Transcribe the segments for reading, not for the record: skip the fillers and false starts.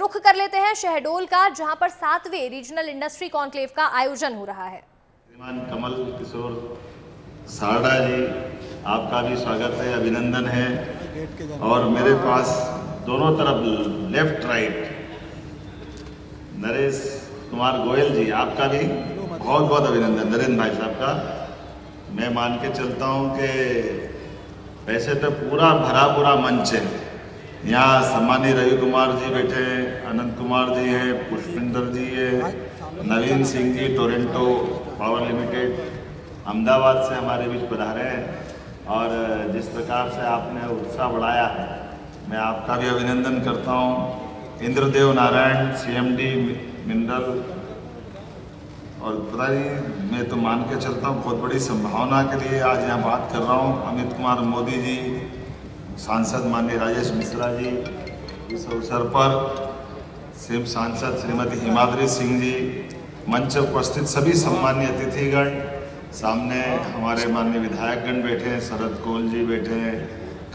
रुख कर लेते हैं शहडोल का, जहां पर 7वें रीजनल इंडस्ट्री कॉन्क्लेव का आयोजन हो रहा है। श्रीमान कमल किशोर सारडा जी, आपका भी स्वागत है, अभिनंदन है। और मेरे पास दोनों तरफ लेफ्ट राइट नरेश कुमार गोयल जी, आपका भी बहुत बहुत अभिनंदन। नरेंद्र भाई साहब का मैं मान के चलता हूँ कि वैसे तो पूरा भरा मंच है। यहाँ सम्मानीय रवि कुमार जी बैठे हैं, अनंत कुमार जी हैं, पुष्पिंदर जी है, नवीन Singh ji Toronto power limited Ahmedabad से हमारे बीच पधारे हैं। और जिस प्रकार से आपने उत्साह बढ़ाया है, मैं आपका भी अभिनंदन करता हूँ। इंद्रदेव नारायण CMD मिनरल, और पता नहीं मैं तो मान के चलता हूँ बहुत बड़ी संभावना के लिए आज यहाँ बात कर रहा हूँ। अमित कुमार मोदी जी, सांसद माननीय राजेश मिश्रा जी, इस अवसर पर सिर्फ सांसद श्रीमती हिमाद्री सिंह जी, मंच उपस्थित सभी सम्मानीय अतिथिगण, सामने हमारे माननीय विधायकगण बैठे हैं, शरद कोल जी बैठे हैं,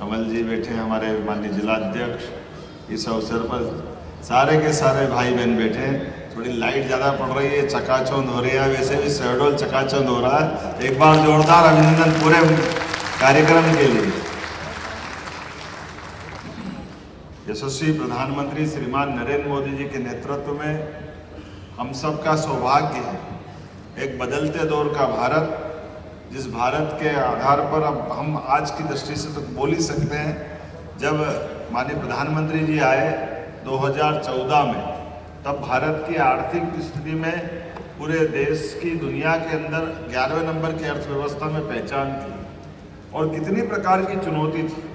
कमल जी बैठे हैं, हमारे माननीय जिलाध्यक्ष, इस अवसर पर सारे के सारे भाई बहन बैठे हैं। थोड़ी लाइट ज़्यादा पड़ रही है, चकाचौंध हो रही है, वैसे भी शहडोल चकाचौंध हो रहा है। एक बार जोरदार अभिनंदन पूरे कार्यक्रम के लिए। यशस्वी प्रधानमंत्री श्रीमान नरेंद्र मोदी जी के नेतृत्व में हम सब का सौभाग्य है, एक बदलते दौर का भारत, जिस भारत के आधार पर अब हम आज की दृष्टि से तो बोल ही सकते हैं। जब माननीय प्रधानमंत्री जी आए 2014 में, तब भारत की आर्थिक स्थिति में पूरे देश की दुनिया के अंदर 11वें नंबर की अर्थव्यवस्था में पहचान थी और कितनी प्रकार की चुनौती थी।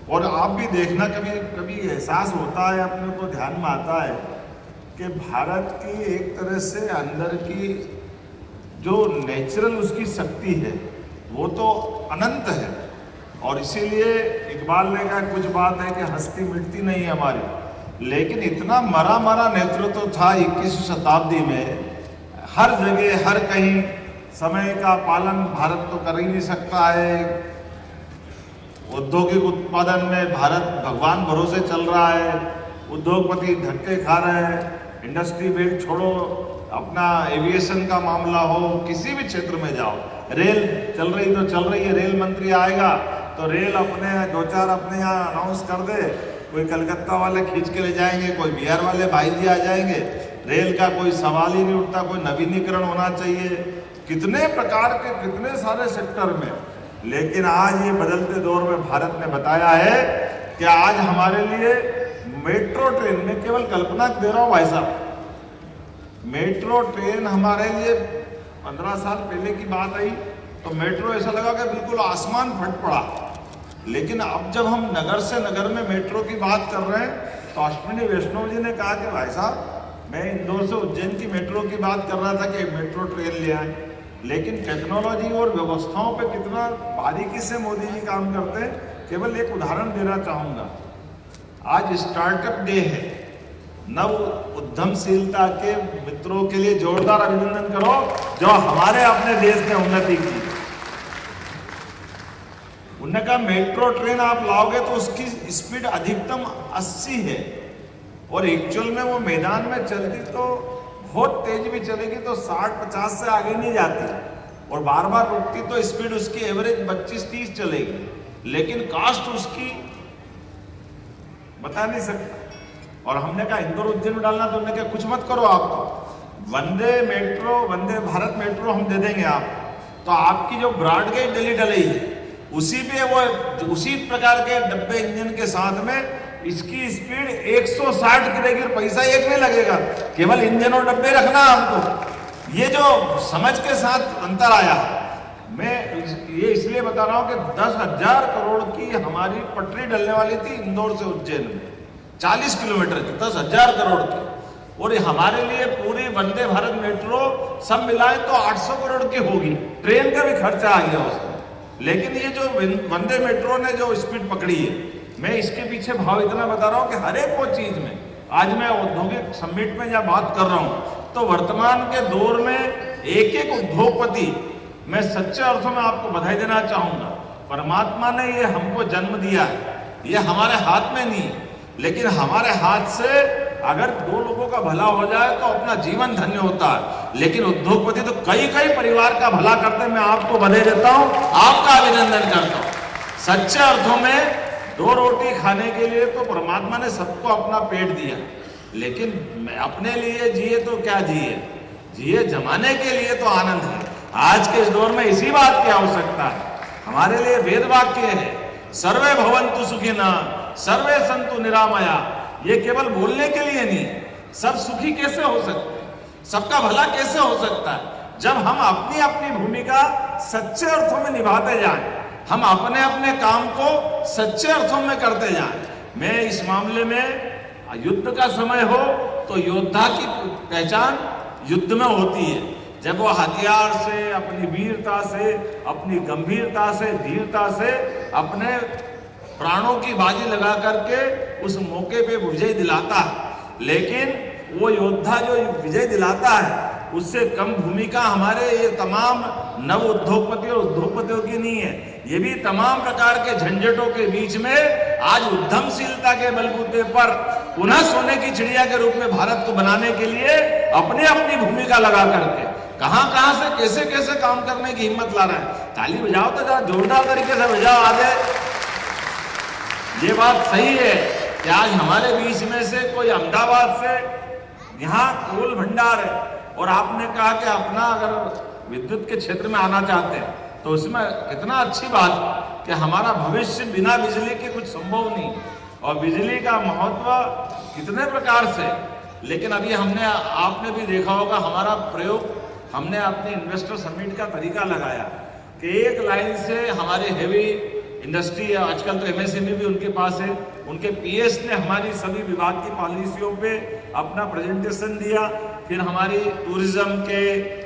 और आप भी देखना, कभी कभी एहसास होता है, अपने को ध्यान में आता है कि भारत की एक तरह से अंदर की जो नेचुरल उसकी शक्ति है वो तो अनंत है। और इसीलिए इकबाल ने कहा कुछ बात है कि हस्ती मिटती नहीं है हमारी, लेकिन इतना मरा नेतृत्व था 21वीं शताब्दी में। हर जगह हर कहीं समय का पालन भारत तो कर ही नहीं सकता है। औद्योगिक उत्पादन में भारत भगवान भरोसे चल रहा है, उद्योगपति धक्के खा रहे हैं। इंडस्ट्री बेल्ट छोड़ो, अपना एविएशन का मामला हो, किसी भी क्षेत्र में जाओ, रेल चल रही तो चल रही है। रेल मंत्री आएगा तो रेल अपने 2-4 अपने यहाँ अनाउंस कर दे, कोई कलकत्ता वाले खींच के ले जाएंगे, कोई बिहार वाले भाई जी आ जाएंगे। रेल का कोई सवाल ही नहीं उठता, कोई नवीनीकरण होना चाहिए, कितने प्रकार के कितने सारे सेक्टर में। लेकिन आज ये बदलते दौर में भारत ने बताया है कि आज हमारे लिए मेट्रो ट्रेन, में केवल कल्पना दे रहा हूँ भाई साहब, मेट्रो ट्रेन हमारे लिए 15 साल पहले की बात आई तो मेट्रो ऐसा लगा कि बिल्कुल आसमान फट पड़ा। लेकिन अब जब हम नगर से नगर में मेट्रो की बात कर रहे हैं तो अश्विनी वैष्णव जी ने कहा कि भाई साहब, मैं इंदौर से उज्जैन की मेट्रो की बात कर रहा था कि मेट्रो ट्रेन ले आए। लेकिन टेक्नोलॉजी और व्यवस्थाओं पे कितना बारीकी से मोदी जी काम करते हैं। केवल एक उदाहरण देना चाहूँगा, आज स्टार्टअप डे है, नव उद्यमशीलता के मित्रों के लिए जोरदार अभिनंदन करो जो हमारे अपने देश में उन्नति की। उन्होंने कहा मेट्रो ट्रेन आप लाओगे तो उसकी स्पीड अधिकतम 80 है और एक्चुअल में वो मैदान में चलती तो बहुत तेज भी चलेगी तो 60-50 से आगे नहीं जाती, और बार बार रुकती तो स्पीड उसकी एवरेज 25-30 चलेगी। लेकिन कास्ट उसकी बता नहीं सकता। और हमने कहा इंदौर उज्जैन में डालना, तो उन्होंने कहा कुछ मत करो, आप तो वंदे भारत मेट्रो हम दे देंगे आप, तो आपकी जो ब्रॉड गेज दिल्ली डली है उसी पे वो उसी प्रकार के डब्बे इंजन के साथ में इसकी स्पीड 160 गिरेगी और पैसा एक नहीं लगेगा, केवल इंजन और डब्बे रखना हमको। ये जो समझ के साथ अंतर आया, मैं ये इसलिए बता रहा हूं कि 10,000 करोड़ की हमारी पटरी डलने वाली थी इंदौर से उज्जैन में, 40 किलोमीटर की, 10,000 करोड़ की। और हमारे लिए पूरी वंदे भारत मेट्रो सब मिलाए तो 800 करोड़ की होगी, ट्रेन का भी खर्चा आ गया उसमें। लेकिन ये जो वंदे मेट्रो ने जो स्पीड पकड़ी है, मैं इसके पीछे भाव इतना बता रहा हूँ कि हर एक वो चीज में, आज मैं औद्योगिक समिट में जब बात कर रहा हूँ तो वर्तमान के दौर में एक एक उद्योगपति, मैं सच्चे अर्थों में आपको बधाई देना चाहूंगा। परमात्मा ने ये हमको जन्म दिया है, ये हमारे हाथ में नहीं, लेकिन हमारे हाथ से अगर दो लोगों का भला हो जाए तो अपना जीवन धन्य होता है, लेकिन उद्योगपति तो कई कई परिवार का भला करते हैं। मैं आपको बधाई देता हूं, आपका अभिनंदन करता हूं। सच्चे अर्थों में दो रोटी खाने के लिए तो परमात्मा ने सबको अपना पेट दिया, लेकिन अपने लिए जिए तो क्या जिए जमाने के लिए तो आनंद है। आज के इस दौर में इसी बात की आवश्यकता है। हमारे लिए वेद वाक्य है, सर्वे भवन्तु सुखिनः सर्वे सन्तु निरामया। ये केवल बोलने के लिए नहीं है। सब सुखी कैसे हो सकते हैं, सबका भला कैसे हो सकता है, जब हम अपनी अपनी भूमिका सच्चे अर्थों में निभाते जाएं, हम अपने अपने काम को सच्चे अर्थों में करते जाएं। मैं इस मामले में युद्ध का समय हो तो योद्धा की पहचान युद्ध में होती है, जब वो हथियार से, अपनी वीरता से, अपनी गंभीरता से, धीरता से अपने प्राणों की बाजी लगा करके उस मौके पे विजय दिलाता है। लेकिन वो योद्धा जो विजय दिलाता है, उससे कम भूमिका हमारे ये तमाम नव उद्योगपति और उद्योगपतियों की नहीं है। ये भी तमाम प्रकार के झंझटों के बीच में आज उद्यमशीलता के बलबूते पर पुनः सोने की चिड़िया के रूप में भारत को बनाने के लिए अपनी अपनी भूमिका लगा करके कहां से कैसे कैसे काम करने की हिम्मत ला रहा है। ताली बजाओ तो जरा जोरदार तरीके से बजाओ आगे। ये बात सही है कि आज हमारे बीच में से कोई अहमदाबाद से यहाँ कोल भंडार है और आपने कहा कि अपना अगर विद्युत के क्षेत्र में आना चाहते हैं तो उसमें कितना अच्छी बात कि हमारा भविष्य बिना बिजली के कुछ संभव नहीं, और बिजली का महत्व कितने प्रकार से। लेकिन अभी हमने, आपने भी देखा होगा, हमारा प्रयोग हमने अपने इन्वेस्टर समिट का तरीका लगाया कि एक लाइन से हमारे हेवी इंडस्ट्री है, आजकल तो एमएसएमई भी उनके पास है, उनके पीएस ने हमारी सभी विभाग की पॉलिसियों पे अपना प्रेजेंटेशन दिया। फिर हमारी टूरिज्म के,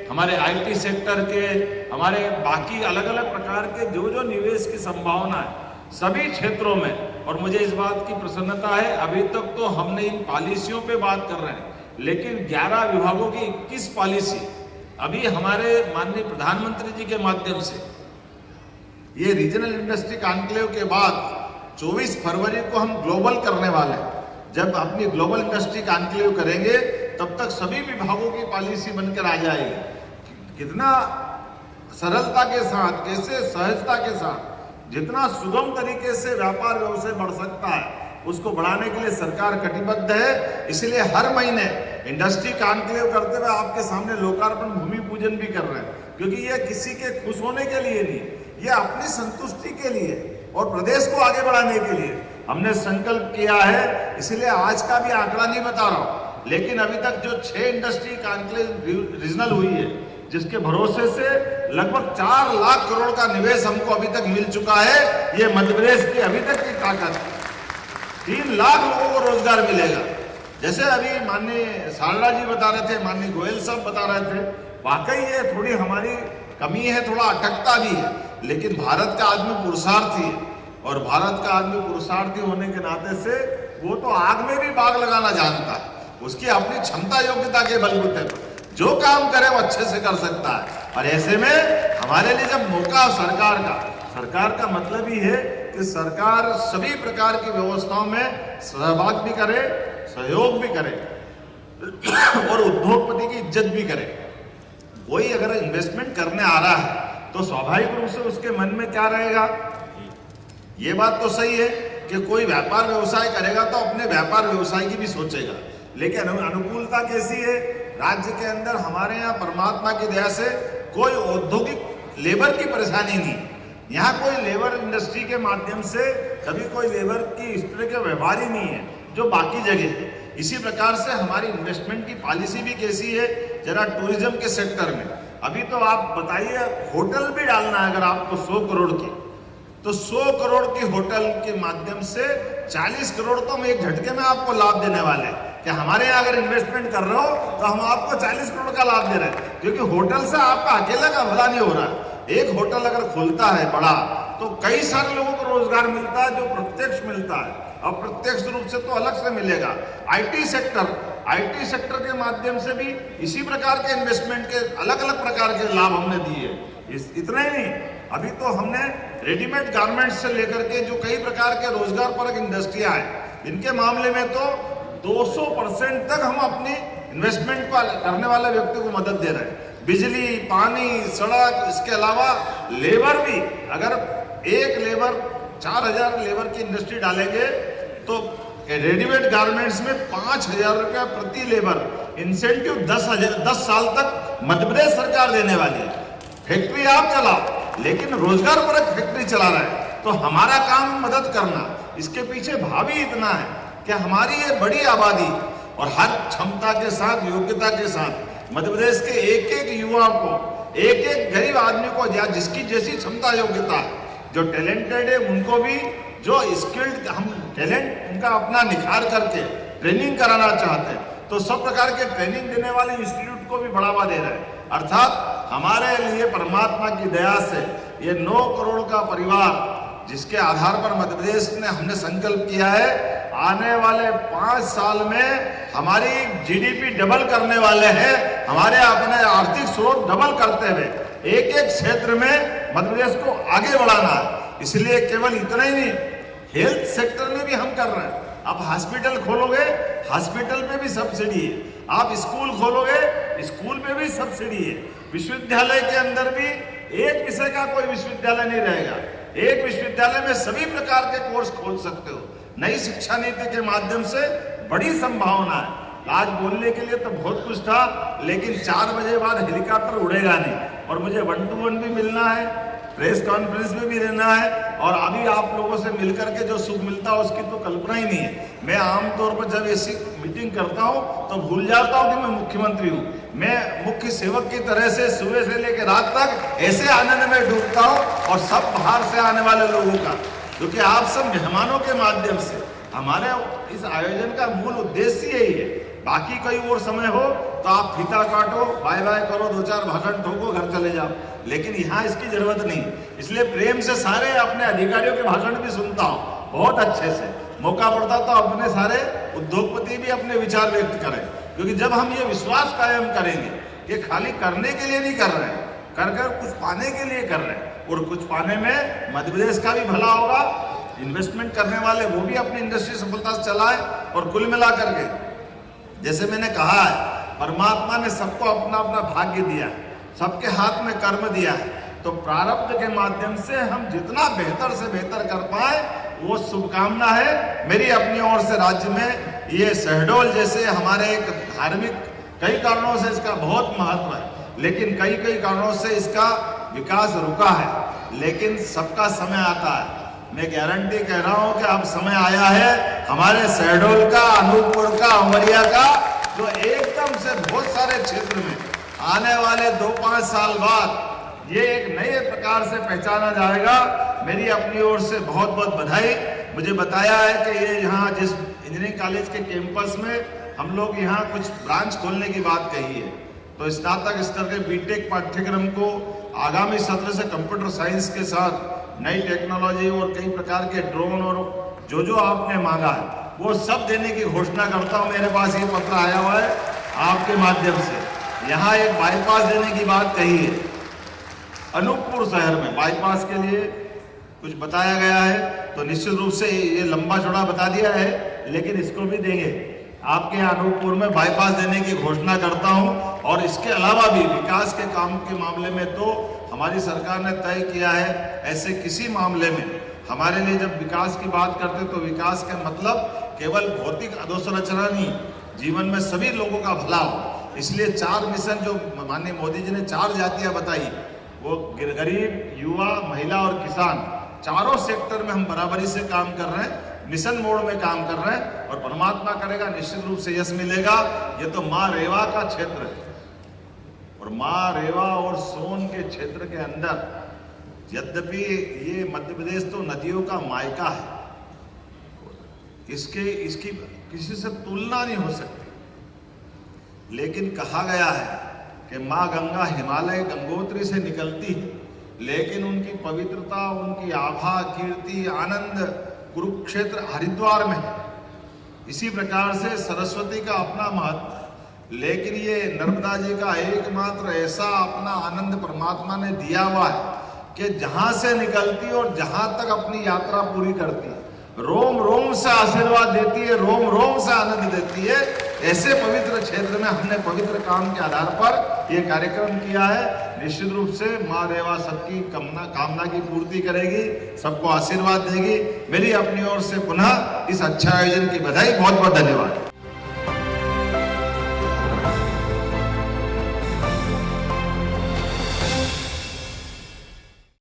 हमारे आईटी सेक्टर के, हमारे बाकी अलग अलग प्रकार के जो जो निवेश की संभावना है सभी क्षेत्रों में। और मुझे इस बात की प्रसन्नता है, अभी तक तो हमने इन पॉलिसियों पे बात कर रहे हैं, लेकिन 11 विभागों की 21 पॉलिसी अभी हमारे माननीय प्रधानमंत्री जी के माध्यम से ये रीजनल इंडस्ट्री कॉन्क्लेव के बाद 24 फरवरी को हम ग्लोबल करने वाले हैं। जब अपनी ग्लोबल इंडस्ट्री कॉन्क्लेव करेंगे तब तक सभी विभागों की पॉलिसी बनकर आ जाएगी। कितना सरलता के साथ, कैसे सहजता के साथ, जितना सुगम तरीके से व्यापार व्यवसाय बढ़ सकता है उसको बढ़ाने के लिए सरकार कटिबद्ध है। इसलिए हर महीने इंडस्ट्री कॉन्क्लेव करते हुए आपके सामने लोकार्पण भूमि पूजन भी कर रहे हैं, क्योंकि ये किसी के खुश होने के लिए नहीं, ये अपनी संतुष्टि के लिए और प्रदेश को आगे बढ़ाने के लिए हमने संकल्प किया है। इसलिए आज का भी आंकड़ा नहीं बता रहा हूं, लेकिन अभी तक जो 6 इंडस्ट्री कॉन्क्लेव रीजनल हुई है, जिसके भरोसे से लगभग 4 लाख करोड़ का निवेश हमको अभी तक मिल चुका है। ये मध्य प्रदेश की अभी तक की ताकत है। 3 लाख लोगों को रोजगार मिलेगा। जैसे अभी माननीय सारदा जी बता रहे थे, माननीय गोयल साहब बता रहे थे, वाकई ये थोड़ी हमारी कमी है, थोड़ा अटकता भी है, लेकिन भारत का आदमी पुरुषार्थी है, और भारत का आदमी पुरुषार्थी होने के नाते से वो तो आग में भी बाग लगाना जानता है। उसकी अपनी क्षमता योग्यता के बलबूते पर जो काम करे वो अच्छे से कर सकता है। और ऐसे में हमारे लिए जब मौका सरकार का मतलब ही है कि सरकार सभी प्रकार की व्यवस्थाओं में सहभाग भी करे, सहयोग भी करे और उद्योगपति की इज्जत भी करे। कोई अगर इन्वेस्टमेंट करने आ रहा है तो स्वाभाविक रूप से उसके मन में क्या रहेगा, ये बात तो सही है कि कोई व्यापार व्यवसाय करेगा तो अपने व्यापार व्यवसाय की भी सोचेगा, लेकिन अनुकूलता कैसी है, राज्य के अंदर हमारे यहाँ परमात्मा की दया से कोई औद्योगिक लेबर की परेशानी नहीं। यहाँ कोई लेबर इंडस्ट्री के माध्यम से कभी कोई लेबर की इस तरह के व्यवहार ही नहीं है जो बाकी जगह है। इसी प्रकार से हमारी इन्वेस्टमेंट की पॉलिसी भी कैसी है, जरा टूरिज्म के सेक्टर में अभी तो आप बताइए, होटल भी डालना है अगर आपको 100 करोड़ की, तो 100 करोड़ की होटल के माध्यम से 40 करोड़ तो हम एक झटके में आपको लाभ देने वाले हैं कि हमारे यहाँ अगर इन्वेस्टमेंट कर रहे हो तो हम आपको 40 करोड़ का लाभ दे रहे हैं, क्योंकि होटल से आपका अकेला का भला नहीं हो रहा है। एक होटल अगर खुलता है बड़ा तो कई सारे लोगों को रोजगार मिलता है, जो प्रत्यक्ष मिलता है, अप्रत्यक्ष रूप से तो अलग से मिलेगा। आईटी सेक्टर के माध्यम से भी इसी प्रकार के इन्वेस्टमेंट के अलग अलग प्रकार के लाभ हमने दिए। इतना ही नहीं, अभी तो हमने रेडीमेड गारमेंट्स से लेकर के जो कई प्रकार के रोजगार परक इंडस्ट्रियां हैं, इनके मामले में तो 200% तक हम अपनी इन्वेस्टमेंट करने वाले व्यक्ति को मदद दे रहे हैं। बिजली, पानी, सड़क, इसके अलावा लेबर भी, अगर एक लेबर 4000 लेबर की इंडस्ट्री डालेंगे तो रेडीमेड गारमेंट्स में 5000 रुपया प्रति लेबर इंसेंटिव 10 साल तक मध्य प्रदेश सरकार देने वाली है। फैक्ट्री आप चलाओ, लेकिन रोजगार परक फैक्ट्री चला रहा है, तो हमारा काम मदद करना। इसके पीछे भावी इतना है कि हमारी ये बड़ी आबादी और हर क्षमता के साथ, योग्यता के साथ मध्य प्रदेश के एक एक युवा को, एक एक गरीब आदमी को, जिसकी जैसी क्षमता योग्यता है, जो टैलेंटेड है उनको भी, जो स्किल्ड हम टैलेंट उनका अपना निखार करके ट्रेनिंग कराना चाहते हैं, तो सब प्रकार के ट्रेनिंग देने वाले इंस्टीट्यूट को भी बढ़ावा दे रहे हैं। अर्थात हमारे लिए परमात्मा की दया से ये 9 करोड़ का परिवार, जिसके आधार पर मध्य प्रदेश में हमने संकल्प किया है, आने वाले 5 साल में हमारी जीडीपी डबल करने वाले हैं। हमारे अपने आर्थिक स्रोत डबल करते हुए एक एक क्षेत्र में मध्य प्रदेश को आगे बढ़ाना है। इसलिए केवल इतना ही नहीं, हेल्थ सेक्टर में भी हम कर रहे हैं। आप हॉस्पिटल खोलोगे, हॉस्पिटल पे भी सब्सिडी है। आप स्कूल खोलोगे, स्कूल पे भी सब्सिडी है। विश्वविद्यालय के अंदर भी एक विषय का कोई विश्वविद्यालय नहीं रहेगा। एक विश्वविद्यालय में सभी प्रकार के कोर्स खोल सकते हो। नई शिक्षा नीति के माध्यम से बड़ी संभावना है। आज बोलने के लिए तो बहुत कुछ था, लेकिन 4 बजे बाद हेलीकॉप्टर उड़ेगा नहीं, और मुझे 1 to 1 भी मिलना है, प्रेस कॉन्फ्रेंस में भी रहना है, और अभी आप लोगों से मिलकर के जो सुख मिलता है उसकी तो कल्पना ही नहीं है। मैं आमतौर पर जब ऐसी मीटिंग करता हूं तो भूल जाता हूं कि मैं मुख्यमंत्री हूं। मैं मुख्य सेवक की तरह से सुबह से लेकर रात तक ऐसे आनंद में डूबता हूं, और सब बाहर से आने वाले लोगों का, क्योंकि आप सब मेहमानों के माध्यम से, हमारे इस आयोजन का मूल उद्देश्य यही है। बाकी कोई और समय हो तो आप फीता काटो, बाय बाय करो, 2-4 भाषण ठोको, घर चले जाओ, लेकिन यहाँ इसकी जरूरत नहीं। इसलिए प्रेम से सारे अपने अधिकारियों के भाषण भी सुनता हूँ बहुत अच्छे से। मौका पड़ता तो अपने सारे उद्योगपति भी अपने विचार व्यक्त करें, क्योंकि जब हम ये विश्वास कायम करेंगे कि खाली करने के लिए नहीं कर रहे हैं, कर कुछ पाने के लिए कर रहे हैं, और कुछ पाने में मध्य प्रदेश का भी भला होगा, इन्वेस्टमेंट करने वाले वो भी अपनी इंडस्ट्री सफलता से चलाए। और कुल मिला करके जैसे मैंने कहा है, परमात्मा ने सबको अपना अपना भाग्य दिया है, सबके हाथ में कर्म दिया है, तो प्रारब्ध के माध्यम से हम जितना बेहतर से बेहतर कर पाए वो शुभकामना है मेरी अपनी ओर से। राज्य में ये शहडोल जैसे हमारे एक धार्मिक, कई कारणों से इसका बहुत महत्व है, लेकिन कई कारणों से इसका विकास रुका है, लेकिन सबका समय आता है। मैं गारंटी कह रहा हूं कि अब समय आया है हमारे शहडोल का, अनूपपुर का, उमरिया का, जो एकदम से बहुत सारे क्षेत्र में आने वाले 2-5 साल बाद ये एक नए प्रकार से पहचाना जाएगा। मेरी अपनी ओर से बहुत बहुत बधाई। मुझे बताया है कि ये यहाँ जिस इंजीनियरिंग कॉलेज के कैंपस में हम लोग यहाँ कुछ ब्रांच खोलने की बात कही है, तो स्नातक स्तर के बीटेक पाठ्यक्रम को आगामी सत्र से कंप्यूटर साइंस के साथ नई टेक्नोलॉजी और कई प्रकार के ड्रोन और जो आपने मांगा है वो सब देने की घोषणा करता हूं। मेरे पास ये पत्र आया हुआ है आपके माध्यम से। यहाँ एक बाईपास देने की बात कही है, अनूपपुर शहर में बाईपास के लिए कुछ बताया गया है, तो निश्चित रूप से ये लंबा चौड़ा बता दिया है, लेकिन इसको भी देंगे। आपके अनूपपुर में बाईपास देने की घोषणा करता हूं। और इसके अलावा भी विकास के काम के मामले में तो हमारी सरकार ने तय किया है, ऐसे किसी मामले में हमारे लिए जब विकास की बात करते तो विकास का मतलब केवल भौतिक अधोसंरचना नहीं, जीवन में सभी लोगों का भला हो। इसलिए 4 मिशन जो माननीय मोदी जी ने 4 जातियां बताई, वो गरीब, युवा, महिला और किसान, चारों सेक्टर में हम बराबरी से काम कर रहे हैं, मिशन मोड में काम कर रहे हैं, और परमात्मा करेगा निश्चित रूप से यश मिलेगा। ये तो माँ रेवा का क्षेत्र है, और माँ रेवा और सोन के क्षेत्र के अंदर, यद्यपि ये मध्य प्रदेश तो नदियों का मायका है, इसकी किसी से तुलना नहीं हो सकती, लेकिन कहा गया है कि माँ गंगा हिमालय गंगोत्री से निकलती है, लेकिन उनकी पवित्रता, उनकी आभा, कीर्ति, आनंद कुरुक्षेत्र हरिद्वार में है। इसी प्रकार से सरस्वती का अपना महत्व है, लेकिन ये नर्मदा जी का एकमात्र ऐसा अपना आनंद परमात्मा ने दिया हुआ है कि जहाँ से निकलती और जहाँ तक अपनी यात्रा पूरी करती है, रोम रोम से आशीर्वाद देती है, रोम रोम से आनंद देती है। ऐसे पवित्र क्षेत्र में हमने पवित्र काम के आधार पर यह कार्यक्रम किया है। निश्चित रूप से माँ रेवा सबकी कामना की पूर्ति करेगी, सबको आशीर्वाद देगी। मेरी अपनी ओर से पुनः इस अच्छा आयोजन की बधाई, बहुत बहुत धन्यवाद।